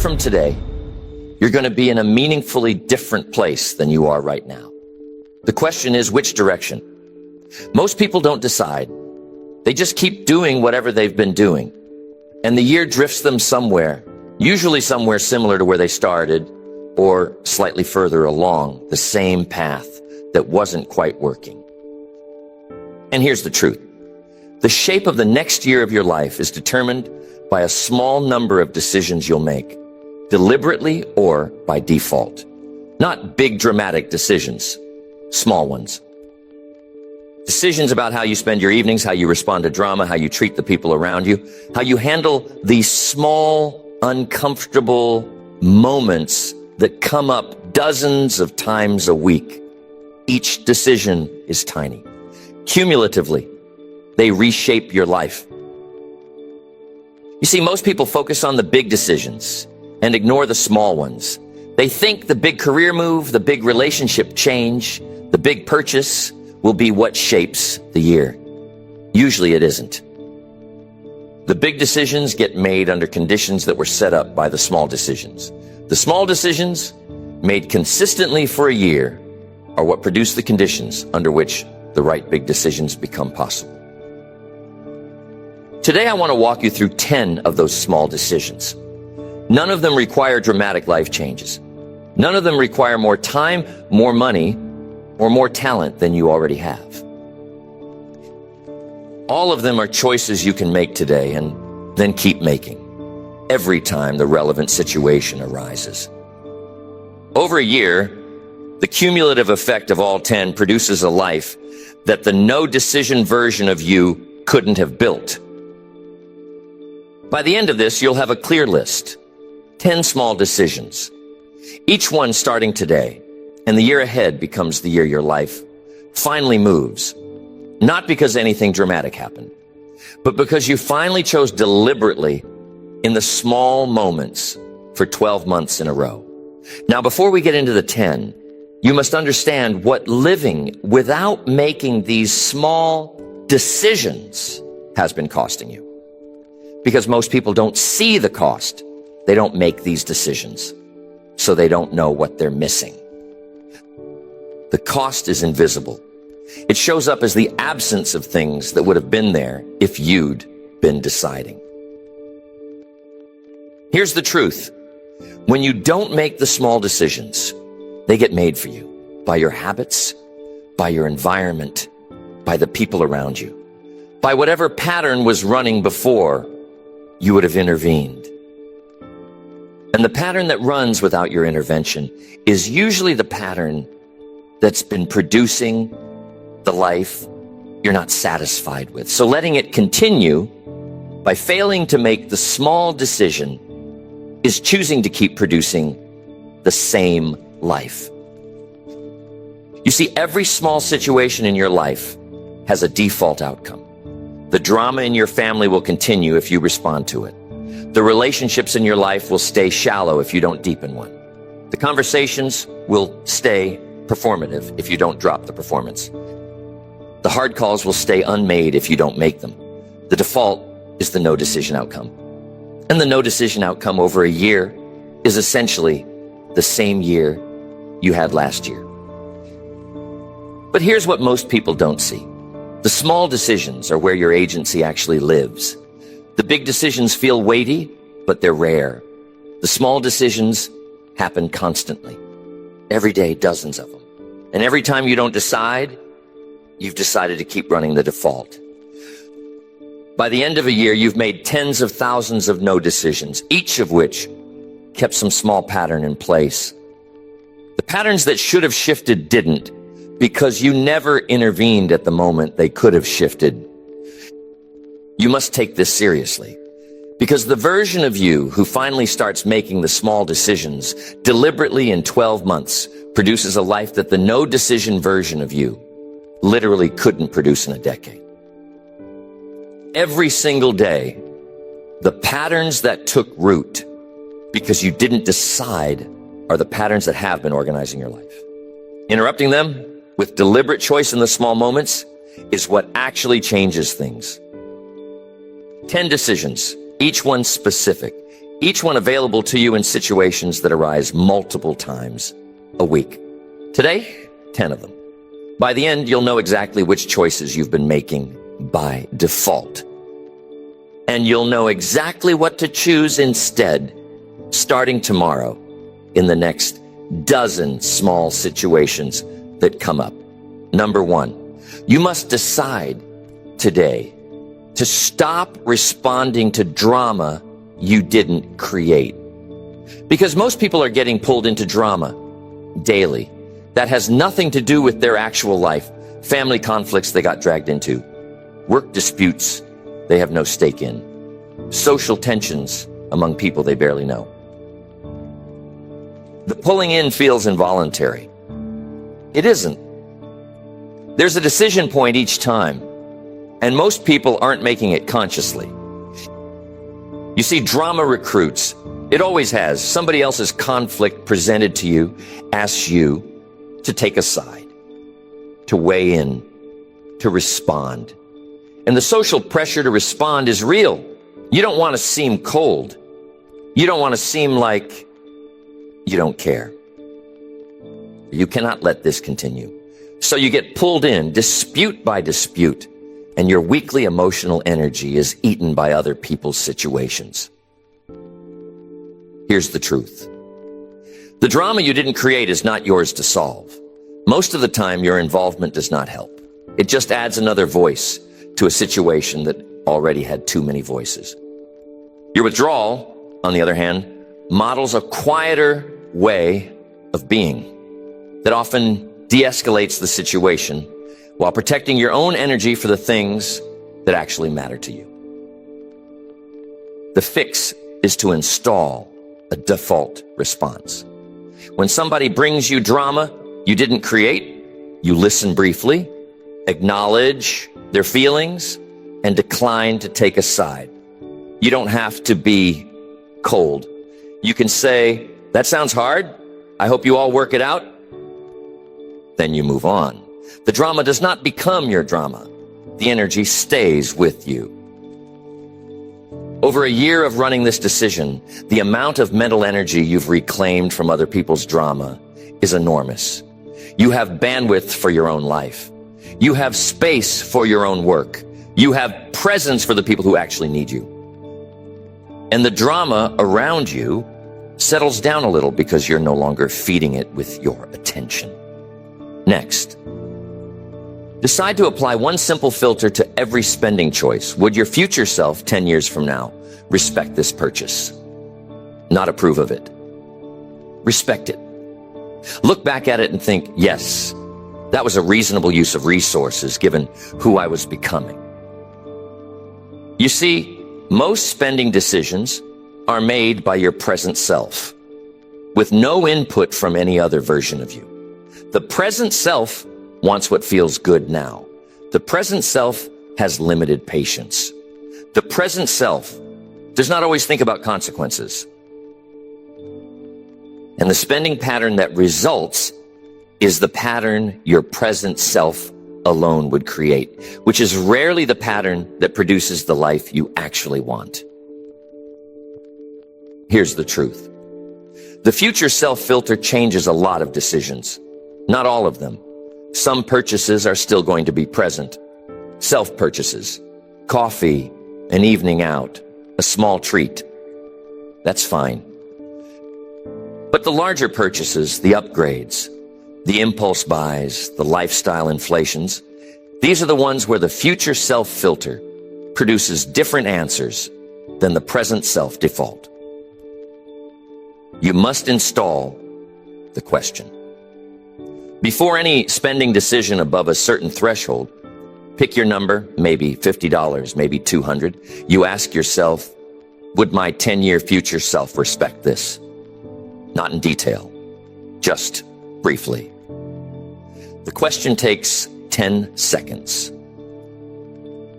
from today, you're going to be in a meaningfully different place than you are right now. The question is, which direction? Most people don't decide. They just keep doing whatever they've been doing. And the year drifts them somewhere, usually somewhere similar to where they started, or slightly further along the same path that wasn't quite working. And here's the truth. The shape of the next year of your life is determined by a small number of decisions you'll make, deliberately or by default. Not big dramatic decisions, small ones. Decisions about how you spend your evenings, how you respond to drama, how you treat the people around you, how you handle these small, uncomfortable moments that come up dozens of times a week. Each decision is tiny. Cumulatively, they reshape your life. You see, most people focus on the big decisions and ignore the small ones. They think the big career move, the big relationship change, the big purchase will be what shapes the year. Usually it isn't. The big decisions get made under conditions that were set up by the small decisions. The small decisions, made consistently for a year, are what produce the conditions under which the right big decisions become possible. Today I want to walk you through 10 of those small decisions. None of them require dramatic life changes. None of them require more time, more money, or more talent than you already have. All of them are choices you can make today and then keep making every time the relevant situation arises. Over a year, the cumulative effect of all 10 produces a life that the no-decision version of you couldn't have built. By the end of this, you'll have a clear list, 10 small decisions, each one starting today, and the year ahead becomes the year your life finally moves. Not because anything dramatic happened, but because you finally chose deliberately in the small moments for 12 months in a row. Now, before we get into the 10, you must understand what living without making these small decisions has been costing you. Because most people don't see the cost. They don't make these decisions, so they don't know what they're missing. The cost is invisible. It shows up as the absence of things that would have been there if you'd been deciding. Here's the truth. When you don't make the small decisions, they get made for you by your habits, by your environment, by the people around you, by whatever pattern was running before you would have intervened. And the pattern that runs without your intervention is usually the pattern that's been producing the life you're not satisfied with. So letting it continue by failing to make the small decision is choosing to keep producing the same life. You see, every small situation in your life has a default outcome. The drama in your family will continue if you respond to it. The relationships in your life will stay shallow if you don't deepen one. The conversations will stay performative if you don't drop the performance. The hard calls will stay unmade if you don't make them. The default is the no decision outcome. And the no decision outcome over a year is essentially the same year you had last year. But here's what most people don't see. The small decisions are where your agency actually lives. The big decisions feel weighty, but they're rare. The small decisions happen constantly. Every day, dozens of them. And every time you don't decide, you've decided to keep running the default. By the end of a year, you've made tens of thousands of no decisions, each of which kept some small pattern in place. The patterns that should have shifted didn't, because you never intervened at the moment they could have shifted. You must take this seriously, because the version of you who finally starts making the small decisions deliberately in 12 months produces a life that the no decision version of you literally couldn't produce in a decade. Every single day, the patterns that took root because you didn't decide are the patterns that have been organizing your life. Interrupting them with deliberate choice in the small moments is what actually changes things. 10 decisions, each one specific, each one available to you in situations that arise multiple times a week. Today, 10 of them. By the end, you'll know exactly which choices you've been making by default. And you'll know exactly what to choose instead, starting tomorrow, in the next dozen small situations that come up. Number 1, you must decide today to stop responding to drama you didn't create. Because most people are getting pulled into drama daily. That has nothing to do with their actual life. Family conflicts they got dragged into. Work disputes they have no stake in. Social tensions among people they barely know. The pulling in feels involuntary. It isn't. There's a decision point each time, and most people aren't making it consciously. You see, drama recruits. It always has. Somebody else's conflict presented to you asks you to take a side, to weigh in, to respond. And the social pressure to respond is real. You don't want to seem cold. You don't want to seem like you don't care. You cannot let this continue. So you get pulled in, dispute by dispute, and your weekly emotional energy is eaten by other people's situations. Here's the truth. The drama you didn't create is not yours to solve. Most of the time, your involvement does not help. It just adds another voice to a situation that already had too many voices. Your withdrawal, on the other hand, models a quieter way of being that often de-escalates the situation while protecting your own energy for the things that actually matter to you. The fix is to install a default response. When somebody brings you drama you didn't create, you listen briefly, acknowledge their feelings, and decline to take a side. You don't have to be cold. You can say, "That sounds hard. I hope you all work it out." Then you move on. The drama does not become your drama. The energy stays with you. Over a year of running this decision, the amount of mental energy you've reclaimed from other people's drama is enormous. You have bandwidth for your own life. You have space for your own work. You have presence for the people who actually need you. And the drama around you settles down a little because you're no longer feeding it with your attention. Next, decide to apply one simple filter to every spending choice. Would your future self 10 years from now respect this purchase? Not approve of it. Respect it. Look back at it and think, yes, that was a reasonable use of resources given who I was becoming. You see, most spending decisions are made by your present self, with no input from any other version of you. The present self wants what feels good now. The present self has limited patience. The present self does not always think about consequences. And the spending pattern that results is the pattern your present self alone would create, which is rarely the pattern that produces the life you actually want. Here's the truth. The future self filter changes a lot of decisions. Not all of them. Some purchases are still going to be present. Self-purchases, coffee, an evening out, a small treat. That's fine. But the larger purchases, the upgrades, the impulse buys, the lifestyle inflations, these are the ones where the future self filter produces different answers than the present self default. You must install the question. Before any spending decision above a certain threshold, pick your number, maybe $50, maybe $200. You ask yourself, would my 10-year future self respect this? Not in detail, just briefly. The question takes 10 seconds.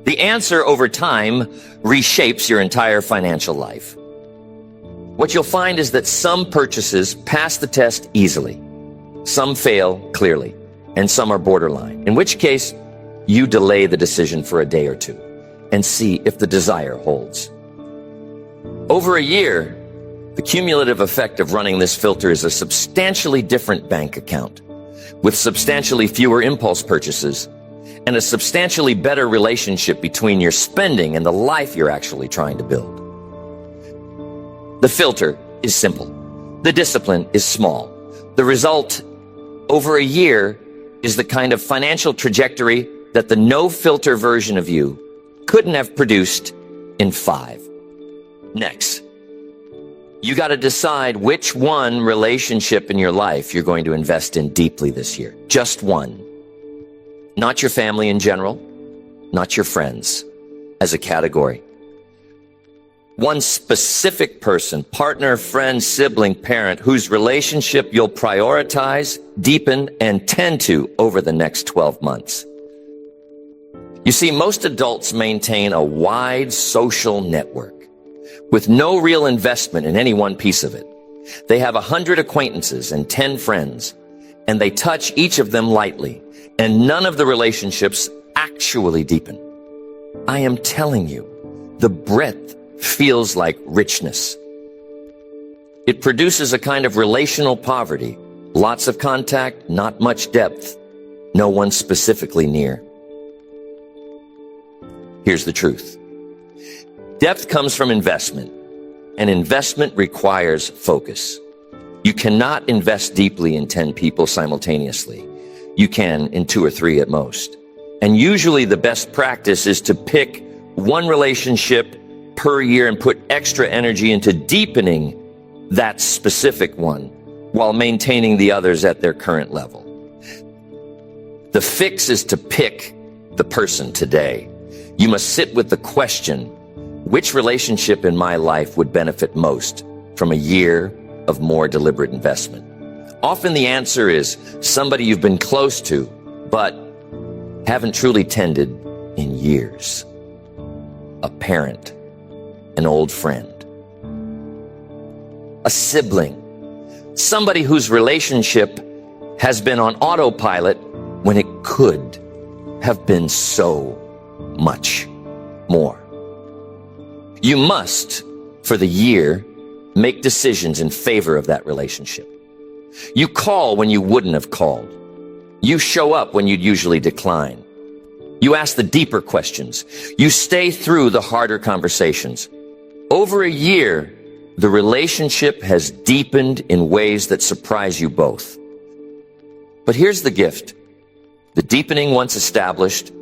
The answer over time reshapes your entire financial life. What you'll find is that some purchases pass the test easily. Some fail clearly, and some are borderline, in which case you delay the decision for a day or two and see if the desire holds. Over a year, The cumulative effect of running this filter is a substantially different bank account, with substantially fewer impulse purchases, and a substantially better relationship between your spending and the life you're actually trying to build. The filter is simple. The discipline is small. The result, over a year, is the kind of financial trajectory that the no-filter version of you couldn't have produced in 5. Next, you got to decide which one relationship in your life you're going to invest in deeply this year. Just one. Not your family in general, not your friends, as a category. One specific person, partner, friend, sibling, parent, whose relationship you'll prioritize, deepen, and tend to over the next 12 months. You see, most adults maintain a wide social network with no real investment in any one piece of it. They have 100 acquaintances and 10 friends, and they touch each of them lightly, and none of the relationships actually deepen. I am telling you, the breadth feels like richness. It produces a kind of relational poverty, lots of contact, not much depth, no one specifically near. Here's the truth. Depth comes from investment, and investment requires focus. You cannot invest deeply in 10 people simultaneously. You can in 2 or 3 at most. And usually the best practice is to pick one relationship per year and put extra energy into deepening that specific one while maintaining the others at their current level. The fix is to pick the person today. You must sit with the question, which relationship in my life would benefit most from a year of more deliberate investment? Often the answer is somebody you've been close to, but haven't truly tended in years. A parent, an old friend, a sibling, somebody whose relationship has been on autopilot when it could have been so much more. You must, for the year, make decisions in favor of that relationship. You call when you wouldn't have called. You show up when you'd usually decline. You ask the deeper questions. You stay through the harder conversations. Over a year, the relationship has deepened in ways that surprise you both. But here's the gift. The deepening, once established,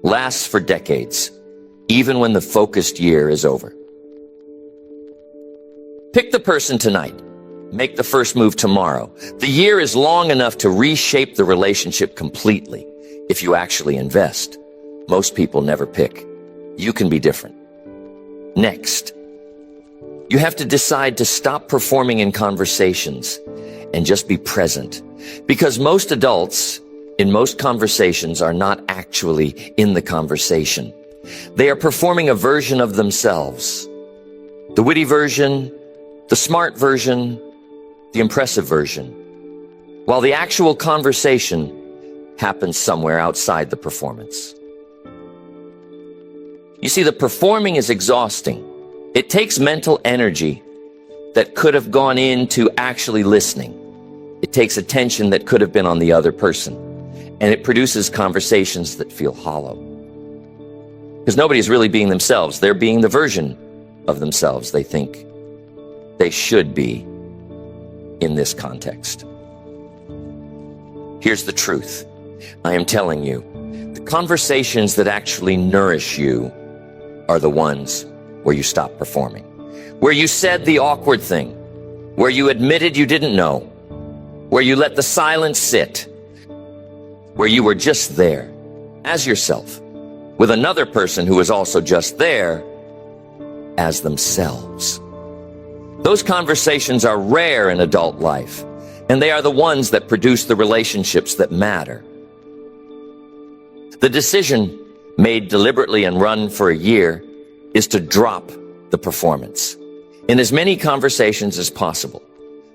lasts for decades, even when the focused year is over. Pick the person tonight. Make the first move tomorrow. The year is long enough to reshape the relationship completely if you actually invest. Most people never pick. You can be different. Next, you have to decide to stop performing in conversations and just be present. Because most adults in most conversations are not actually in the conversation. They are performing a version of themselves. The witty version, the smart version, the impressive version, while the actual conversation happens somewhere outside the performance. You see, the performing is exhausting. It takes mental energy that could have gone into actually listening. It takes attention that could have been on the other person. And it produces conversations that feel hollow. Because nobody's really being themselves. They're being the version of themselves they think they should be in this context. Here's the truth. I am telling you, the conversations that actually nourish you are the ones where you stop performing, where you said the awkward thing, where you admitted you didn't know, where you let the silence sit, where you were just there as yourself with another person who was also just there as themselves. Those conversations are rare in adult life, and they are the ones that produce the relationships that matter. The decision, made deliberately and run for a year, is to drop the performance in as many conversations as possible.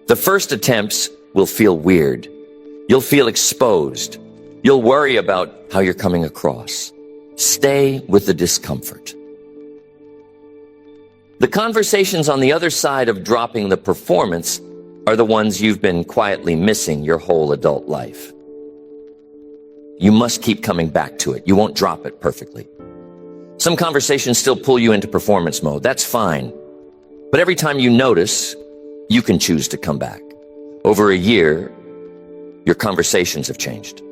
The first attempts will feel weird. You'll feel exposed. You'll worry about how you're coming across. Stay with the discomfort. The conversations on the other side of dropping the performance are the ones you've been quietly missing your whole adult life. You must keep coming back to it. You won't drop it perfectly. Some conversations still pull you into performance mode. That's fine. But every time you notice, you can choose to come back. Over a year, your conversations have changed.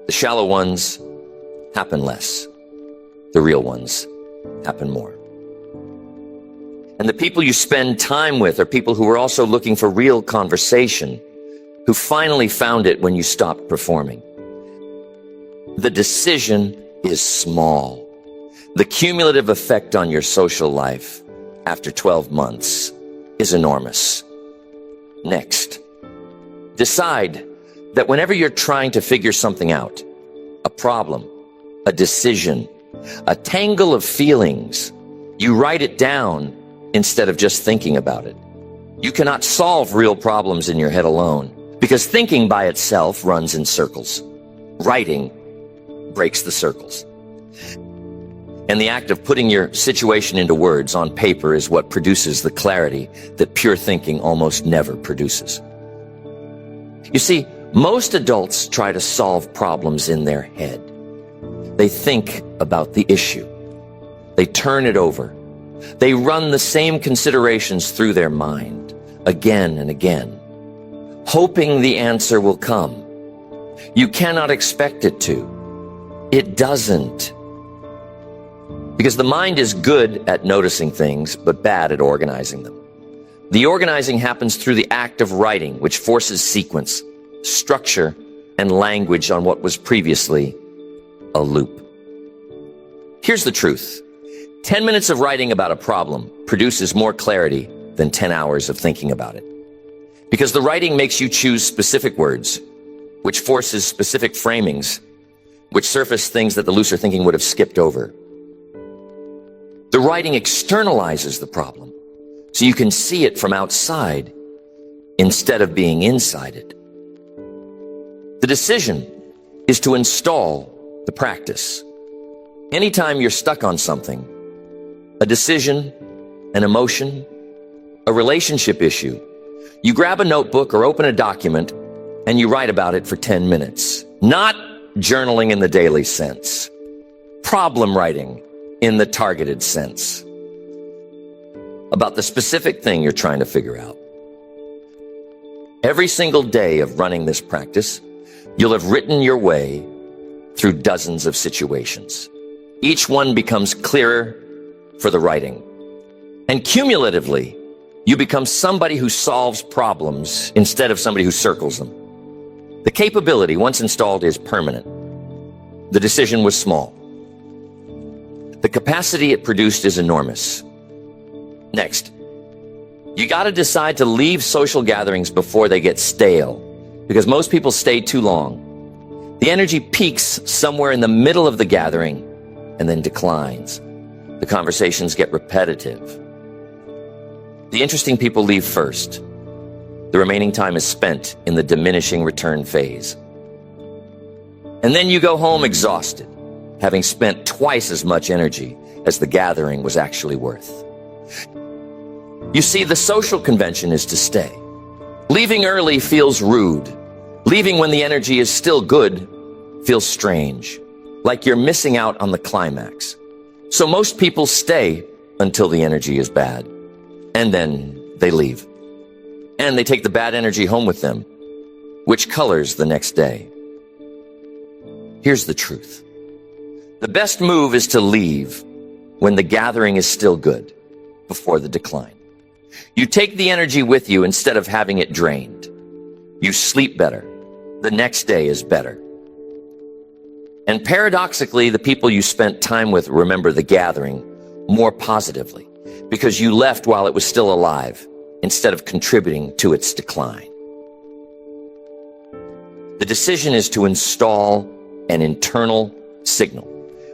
The shallow ones happen less. The real ones happen more. And the people you spend time with are people who are also looking for real conversation, who finally found it when you stopped performing. The decision is small. The cumulative effect on your social life after 12 months is enormous. Next, decide that whenever you're trying to figure something out, a problem, a decision, a tangle of feelings, you write it down instead of just thinking about it. You cannot solve real problems in your head alone, because thinking by itself runs in circles. Writing breaks the circles. And the act of putting your situation into words on paper is what produces the clarity that pure thinking almost never produces. You see, most adults try to solve problems in their head. They think about the issue. They turn it over. They run the same considerations through their mind again and again, hoping the answer will come. You cannot expect it to. It doesn't. Because the mind is good at noticing things, but bad at organizing them. The organizing happens through the act of writing, which forces sequence, structure, and language on what was previously a loop. Here's the truth. 10 minutes of writing about a problem produces more clarity than 10 hours of thinking about it. Because the writing makes you choose specific words, which forces specific framings, which surface things that the looser thinking would have skipped over. The writing externalizes the problem, so you can see it from outside instead of being inside it. The decision is to install the practice. Anytime you're stuck on something, a decision, an emotion, a relationship issue, you grab a notebook or open a document and you write about it for 10 minutes. Not journaling in the daily sense. Problem writing in the targeted sense. About the specific thing you're trying to figure out. Every single day of running this practice, you'll have written your way through dozens of situations. Each one becomes clearer for the writing. And cumulatively, you become somebody who solves problems instead of somebody who circles them. The capability, once installed, is permanent. The decision was small. The capacity it produced is enormous. Next, you got to decide to leave social gatherings before they get stale, because most people stay too long. The energy peaks somewhere in the middle of the gathering and then declines. The conversations get repetitive. The interesting people leave first. The remaining time is spent in the diminishing return phase. And then you go home exhausted, having spent twice as much energy as the gathering was actually worth. You see, the social convention is to stay. Leaving early feels rude. Leaving when the energy is still good feels strange, like you're missing out on the climax. So most people stay until the energy is bad, and then they leave. And they take the bad energy home with them, which colors the next day. Here's the truth. The best move is to leave when the gathering is still good, before the decline. You take the energy with you instead of having it drained. You sleep better. The next day is better. And paradoxically, the people you spent time with remember the gathering more positively, because you left while it was still alive instead of contributing to its decline. The decision is to install an internal signal.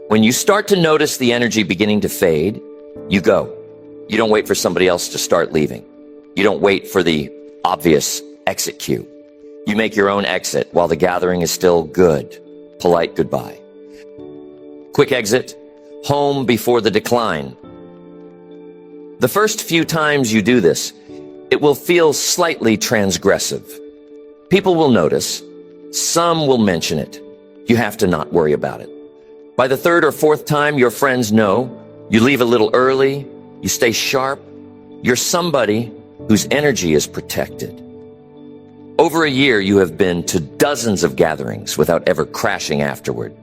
When you start to notice the energy beginning to fade, you go. You don't wait for somebody else to start leaving. You don't wait for the obvious exit cue. You make your own exit while the gathering is still good. Polite goodbye. Quick exit, home before the decline. The first few times you do this, it will feel slightly transgressive. People will notice. Some will mention it. You have to not worry about it. By the third or fourth time, your friends know. You leave a little early. You stay sharp. You're somebody whose energy is protected. Over a year, you have been to dozens of gatherings without ever crashing afterward.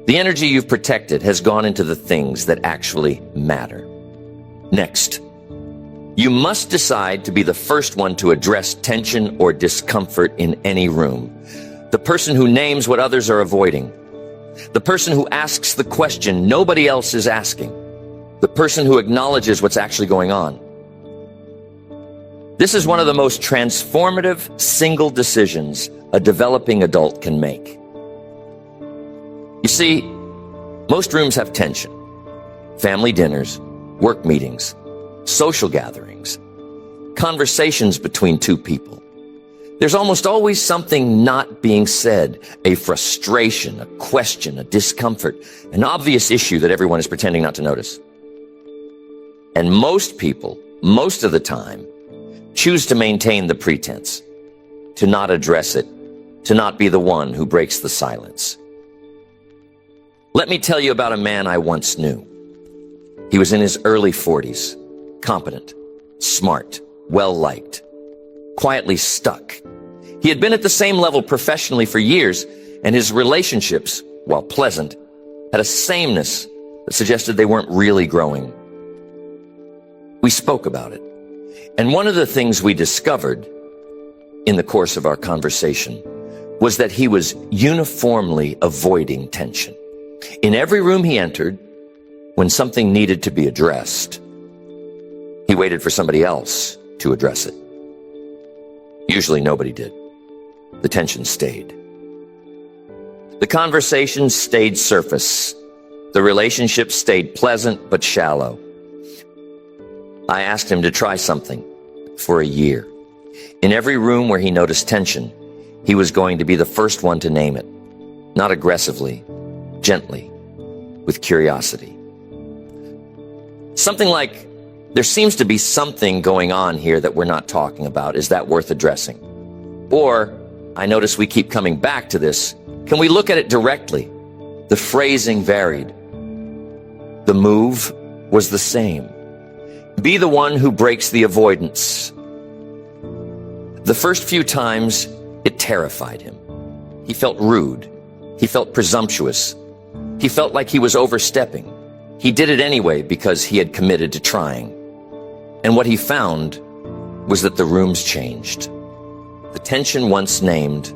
The energy you've protected has gone into the things that actually matter. Next, you must decide to be the first one to address tension or discomfort in any room. The person who names what others are avoiding. The person who asks the question nobody else is asking. The person who acknowledges what's actually going on. This is one of the most transformative single decisions a developing adult can make. You see, most rooms have tension. Family dinners, work meetings, social gatherings, conversations between two people. There's almost always something not being said, a frustration, a question, a discomfort, an obvious issue that everyone is pretending not to notice. And most people, most of the time, choose to maintain the pretense, to not address it, to not be the one who breaks the silence. Let me tell you about a man I once knew. He was in his early 40s, competent, smart, well-liked, quietly stuck. He had been at the same level professionally for years, and his relationships, while pleasant, had a sameness that suggested they weren't really growing. We spoke about it, and one of the things we discovered in the course of our conversation was that he was uniformly avoiding tension. In every room he entered, when something needed to be addressed, he waited for somebody else to address it. Usually nobody did. The tension stayed. The conversation stayed surface. The relationship stayed pleasant but shallow. I asked him to try something for a year. In every room where he noticed tension, he was going to be the first one to name it. Not aggressively, gently, with curiosity. Something like, there seems to be something going on here that we're not talking about. Is that worth addressing? Or, I notice we keep coming back to this. Can we look at it directly? The phrasing varied. The move was the same. Be the one who breaks the avoidance. The first few times, it terrified him. He felt rude. He felt presumptuous. He felt like he was overstepping. He did it anyway because he had committed to trying. And what he found was that the rooms changed. The tension once named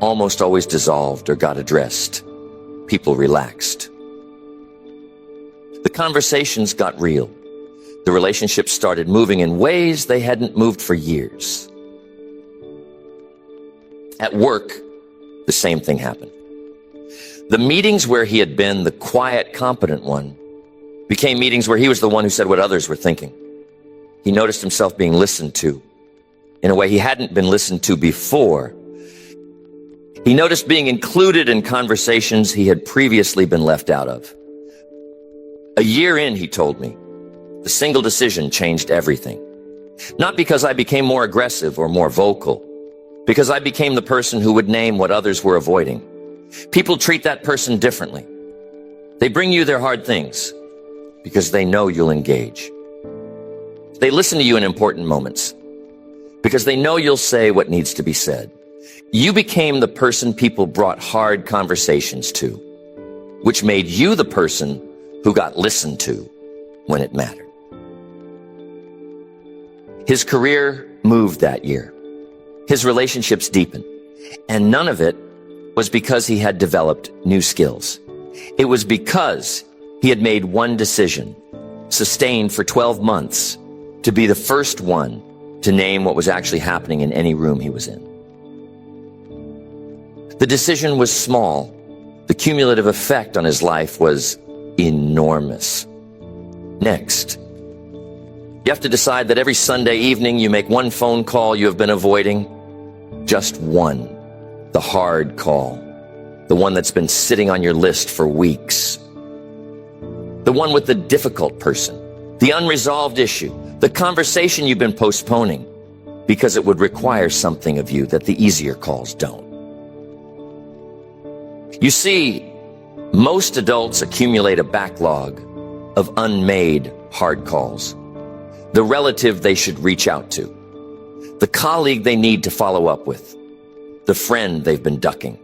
almost always dissolved or got addressed. People relaxed. The conversations got real. The relationships started moving in ways they hadn't moved for years. At work, the same thing happened. The meetings where he had been the quiet, competent one became meetings where he was the one who said what others were thinking. He noticed himself being listened to in a way he hadn't been listened to before. He noticed being included in conversations he had previously been left out of. A year in, he told me, the single decision changed everything. Not because I became more aggressive or more vocal, because I became the person who would name what others were avoiding. People treat that person differently. They bring you their hard things because they know you'll engage. They listen to you in important moments because they know you'll say what needs to be said. You became the person people brought hard conversations to, which made you the person who got listened to when it mattered. His career moved that year. His relationships deepened, and none of it was because he had developed new skills. It was because he had made one decision, sustained for 12 months, to be the first one to name what was actually happening in any room he was in. The decision was small. The cumulative effect on his life was enormous. Next, you have to decide that every Sunday evening you make one phone call you have been avoiding. Just one. The hard call. The one that's been sitting on your list for weeks. The one with the difficult person the unresolved issue, the conversation you've been postponing because it would require something of you that the easier calls don't. You see, most adults accumulate a backlog of unmade hard calls. The relative they should reach out to, the colleague they need to follow up with, the friend they've been ducking,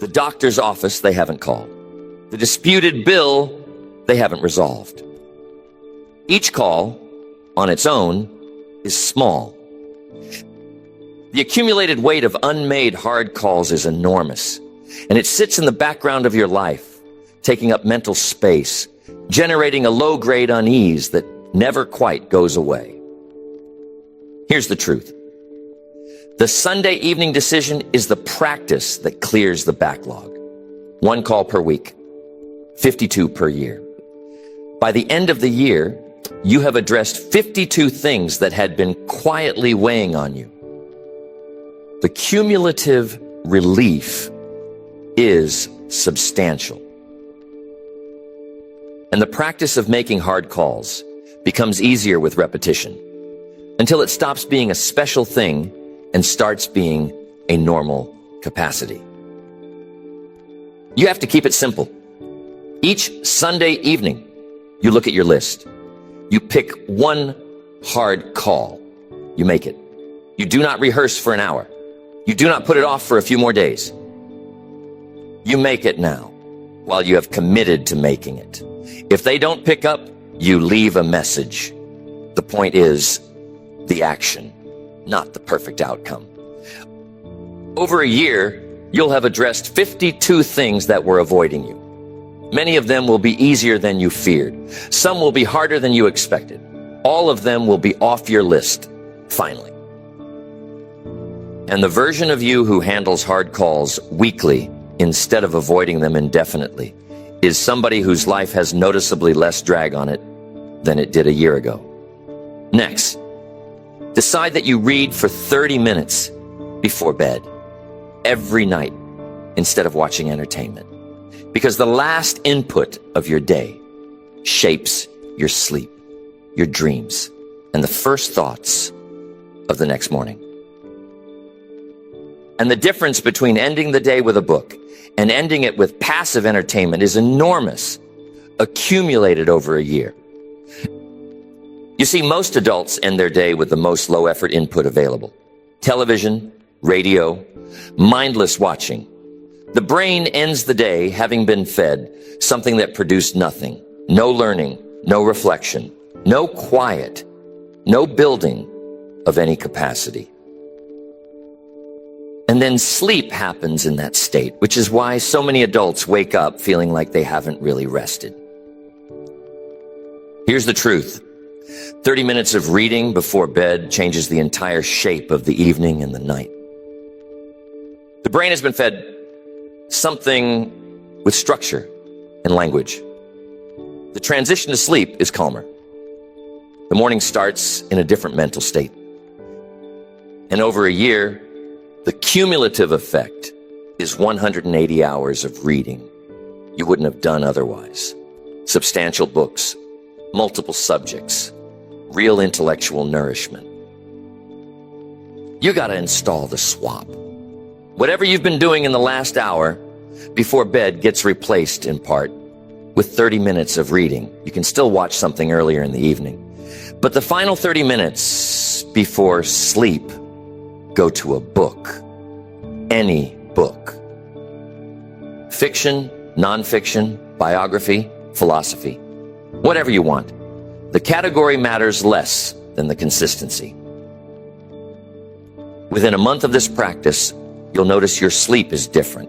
the doctor's office they haven't called, the disputed bill they haven't resolved. Each call, on its own, is small. The accumulated weight of unmade hard calls is enormous, and it sits in the background of your life, taking up mental space, generating a low-grade unease that never quite goes away. Here's the truth. The Sunday evening decision is the practice that clears the backlog. 1 call per week, 52 per year. By the end of the year, you have addressed 52 things that had been quietly weighing on you. The cumulative relief is substantial. And the practice of making hard calls becomes easier with repetition until it stops being a special thing and starts being a normal capacity. You have to keep it simple. Each Sunday evening, you look at your list. You pick one hard call. You make it. You do not rehearse for an hour. You do not put it off for a few more days. You make it now while you have committed to making it. If they don't pick up, you leave a message. The point is the action, not the perfect outcome. Over a year, you'll have addressed 52 things that were avoiding you. Many of them will be easier than you feared. Some will be harder than you expected. All of them will be off your list, finally. And the version of you who handles hard calls weekly instead of avoiding them indefinitely is somebody whose life has noticeably less drag on it than it did a year ago. Next, decide that you read for 30 minutes before bed every night instead of watching entertainment. Because the last input of your day shapes your sleep, your dreams, and the first thoughts of the next morning. And the difference between ending the day with a book and ending it with passive entertainment is enormous, accumulated over a year. You see, most adults end their day with the most low-effort input available. Television, radio, mindless watching. The brain ends the day having been fed something that produced nothing. No learning, no reflection, no quiet, no building of any capacity. And then sleep happens in that state, which is why so many adults wake up feeling like they haven't really rested. Here's the truth. 30 minutes of reading before bed changes the entire shape of the evening and the night. The brain has been fed something with structure and language. The transition to sleep is calmer. The morning starts in a different mental state. And over a year, the cumulative effect is 180 hours of reading you wouldn't have done otherwise. Substantial books, multiple subjects, real intellectual nourishment. You got to install the swap. Whatever you've been doing in the last hour before bed gets replaced in part with 30 minutes of reading. You can still watch something earlier in the evening. But the final 30 minutes before sleep go to a book. Any book. Fiction, nonfiction, biography, philosophy. Whatever you want. The category matters less than the consistency. Within a month of this practice, you'll notice your sleep is different.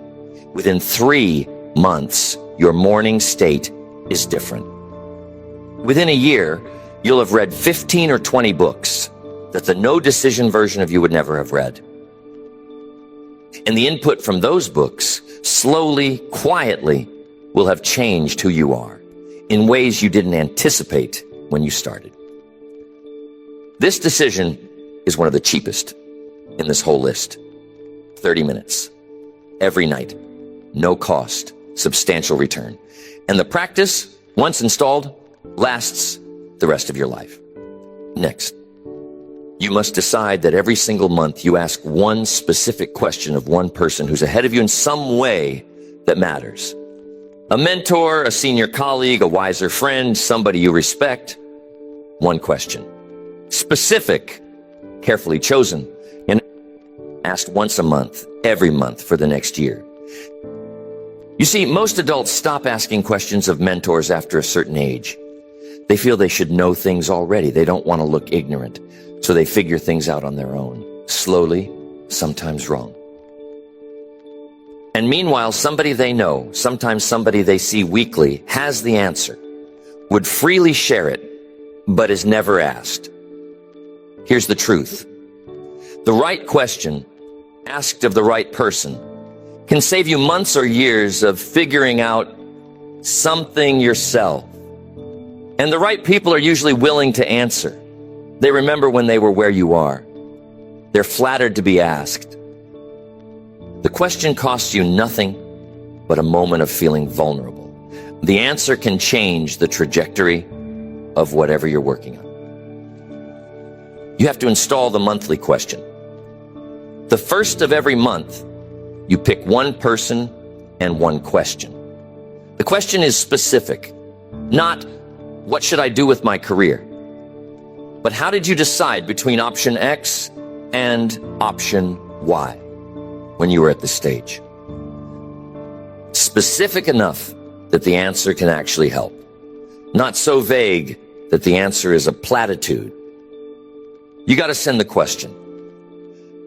Within 3 months, your morning state is different. Within a year, you'll have read 15 or 20 books that the no-decision version of you would never have read. And the input from those books, slowly, quietly, will have changed who you are in ways you didn't anticipate when you started. This decision is one of the cheapest in this whole list. 30 minutes. Every night. No cost. Substantial return. And the practice, once installed, lasts the rest of your life. Next, you must decide that every single month you ask one specific question of one person who's ahead of you in some way that matters. A mentor, a senior colleague, a wiser friend, somebody you respect. One question. Specific, carefully chosen, and asked once a month, every month for the next year. You see, most adults stop asking questions of mentors after a certain age. They feel they should know things already. They don't want to look ignorant, so they figure things out on their own, slowly, sometimes wrong. And meanwhile, somebody they know, sometimes somebody they see weekly, has the answer, would freely share it, but is never asked. Here's the truth. The right question, asked of the right person, can save you months or years of figuring out something yourself. And the right people are usually willing to answer. They remember when they were where you are. They're flattered to be asked. The question costs you nothing but a moment of feeling vulnerable. The answer can change the trajectory of whatever you're working on. You have to install the monthly question. The first of every month, you pick one person and one question. The question is specific, not what should I do with my career, but how did you decide between option X and option Y when you were at this stage? Specific enough that the answer can actually help, not so vague that the answer is a platitude. You got to send the question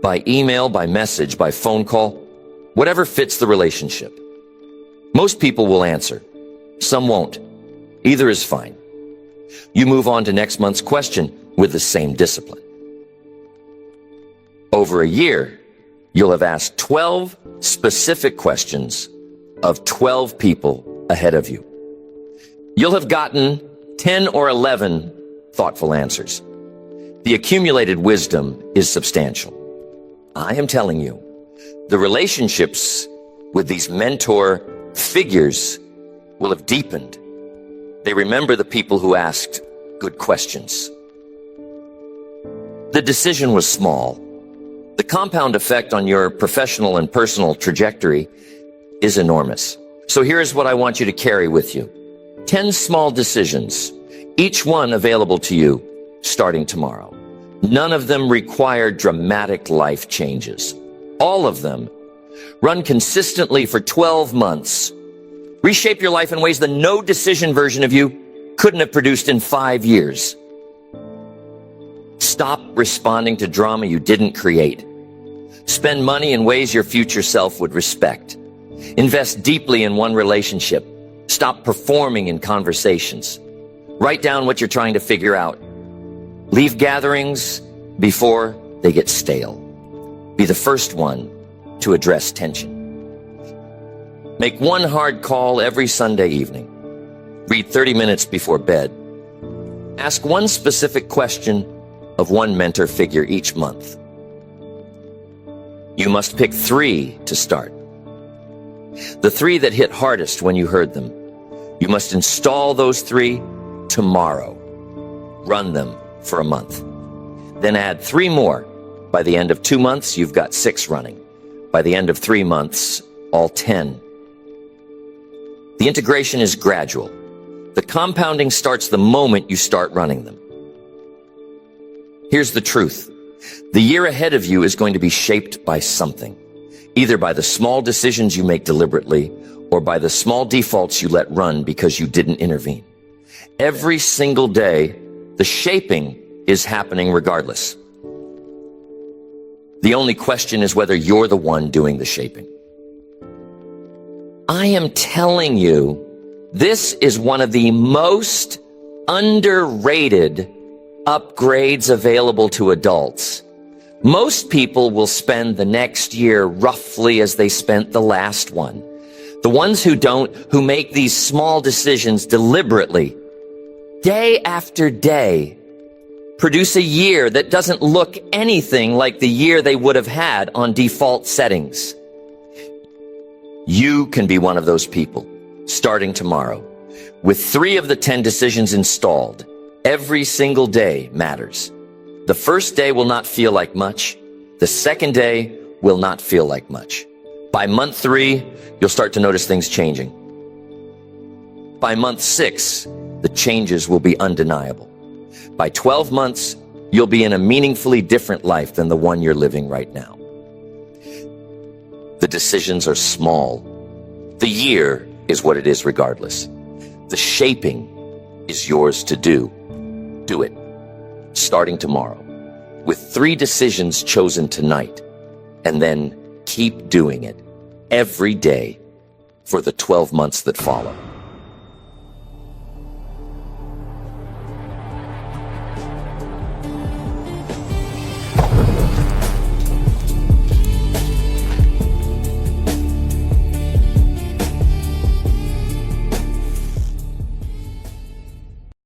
by email, by message, by phone call, whatever fits the relationship. Most people will answer. Some won't. Either is fine. You move on to next month's question with the same discipline. Over a year, you'll have asked 12 specific questions of 12 people ahead of you. You'll have gotten 10 or 11 thoughtful answers. The accumulated wisdom is substantial. I am telling you, the relationships with these mentor figures will have deepened. They remember the people who asked good questions. The decision was small. The compound effect on your professional and personal trajectory is enormous. So here's what I want you to carry with you. 10 small decisions, each one available to you starting tomorrow. None of them require dramatic life changes. All of them run consistently for 12 months. Reshape your life in ways the no decision version of you couldn't have produced in 5 years. Stop responding to drama you didn't create. Spend money in ways your future self would respect. Invest deeply in one relationship. Stop performing in conversations. Write down what you're trying to figure out. Leave gatherings before they get stale. Be the first one to address tension. Make one hard call every Sunday evening. Read 30 minutes before bed. Ask one specific question of one mentor figure each month. You must pick 3 to start. The 3 that hit hardest when you heard them. You must install those 3 tomorrow. Run them for a month. Then add 3 more. By the end of 2 months, you've got 6 running. By the end of 3 months, all 10. The integration is gradual. The compounding starts the moment you start running them. Here's the truth. The year ahead of you is going to be shaped by something, either by the small decisions you make deliberately or by the small defaults you let run because you didn't intervene. Every single day, the shaping is happening regardless. The only question is whether you're the one doing the shaping. I am telling you, this is one of the most underrated upgrades available to adults. Most people will spend the next year roughly as they spent the last one. The ones who don't, who make these small decisions deliberately, day after day, produce a year that doesn't look anything like the year they would have had on default settings. You can be one of those people, starting tomorrow, with 3 of the 10 decisions installed, Every single day matters. The first day will not feel like much. The second day will not feel like much. By month 3, you'll start to notice things changing. By month 6, the changes will be undeniable. By 12 months, you'll be in a meaningfully different life than the one you're living right now. The decisions are small. The year is what it is regardless. The shaping is yours to do. Do it, starting tomorrow, with 3 decisions chosen tonight, and then keep doing it every day for the 12 months that follow.